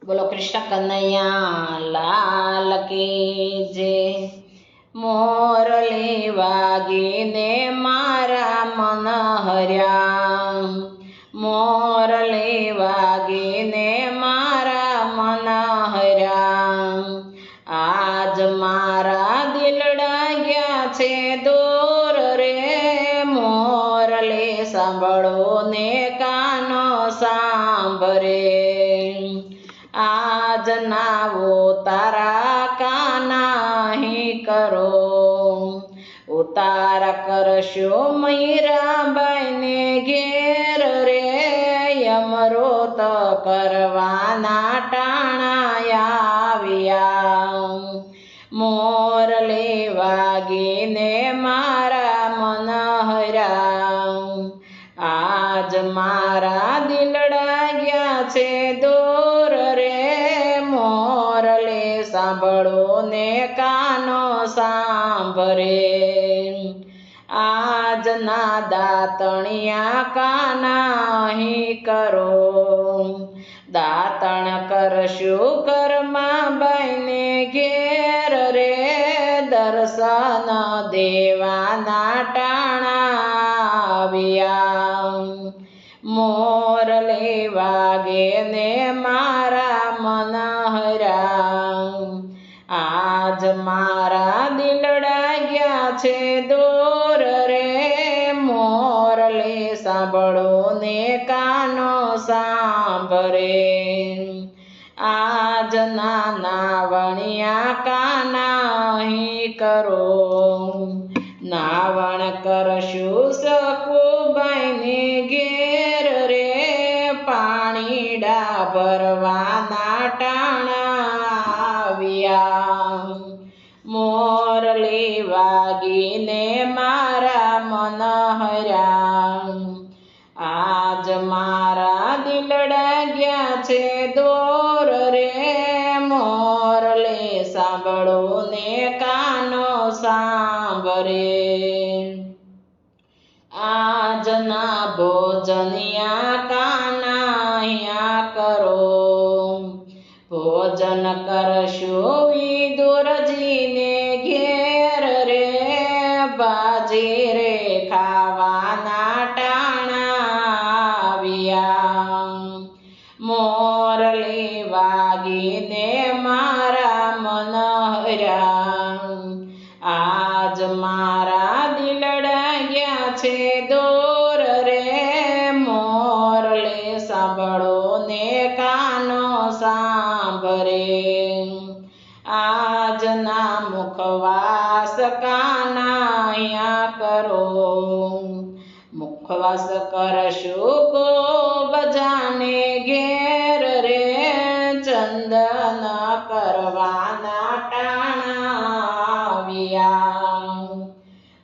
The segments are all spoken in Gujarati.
બોલો કૃષ્ણ કનૈયા લાલ કી જય। મોરલી વાગીને મારા મન હર્યા, મોરલી વાગીને મારા મન હર્યા। આજ મારા દિલડા ગયા છે દૂર રે, મોરલી સાંભળો ને કાનો સાંભળે। આજ નાવો તારા કાના અહીં કરો, ઉતારા કરશો મીરાબાઈને ઘેર રે, યમરોત કરવાના ટાણા આવ્યા। મોરલી વાગીને મારા મન હર્યા, આજ મારા દિલડા ગયા છે દૂર રે, મોરલી સાંભળો ને કાનો સાંભળે। આજના દાતણિયા કાના અહીં કરો, દાતણ કરશું ઘરમાં બાઈને ઘેર રે, દર્શન દેવાના ટાણા આવ્યા। મોરલી વાગે ને મારા મન હર્યા, આજ મારા દિલડા ગયા છે દૂર રે, મોરલી સાંભળો ને કાનો સાંભળે। આજના નાવણિયા કાના અહીં કરો, નાવણ કરશું સકુબાઈને ઘેર રે, પાણીડા ભરવાના ટાણા આવ્યા। મોરલી વાગીને મારા મન હર્યા, આજ મારા દિલડા ગયા છે દૂર રે, મોરલી સાંભળો ને કાનો સાંભળે। આજના ભોજનિયા કાના અહીંયા કરો, ભોજન કરશું વિદુરજીને ઘેર રે, બાજી રે ખાવાના ટાણા આવ્યા। મોરલી વાગીને મારા મન હર્યા, આજ મારા દિલડા ગયા છે દૂર રે, મોરલી સાંભળો ને કાનો સાંભળે। આજના મુખવાસ કાના અહીંયા કરો, મુખવાસ કરશું કો બજાને ઘેર રે, ચંદન કરવાના ટાણા આવ્યા।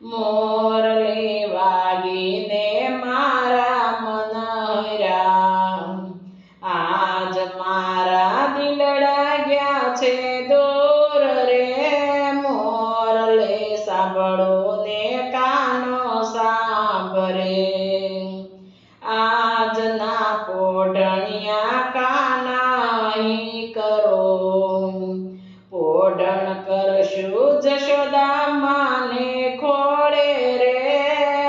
મોરલી વાગીને મારા મન હર્યા, આજ મારા દિલડા ગયા છે દૂર રે, મોરલી સાંભળો ને કાનો સાંભળે। આજના પોઢણિયા કાના અહીં કરો, પોઢણ કરશું જશોદા માને ખોળે રે,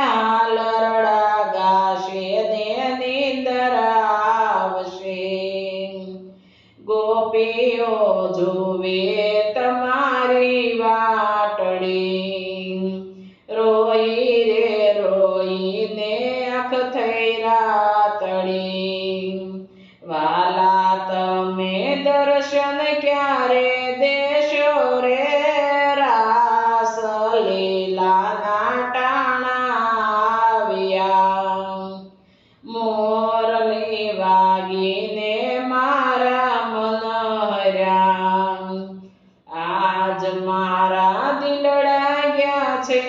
હાલરડા ગાશે ને નીંદર આવશે, ગોપીઓ જુએ તમારી વાટડી, રોઈ રે રોઈને આંખ થઈ રાતડી, વાલા તમે દર્શન ક્યારે દેશો રે, રાસ લીલાના ટાણા આવ્યા। મોરલી વાગીને મારા મન હર્યા, આજ મારા દિલડા ગયા છે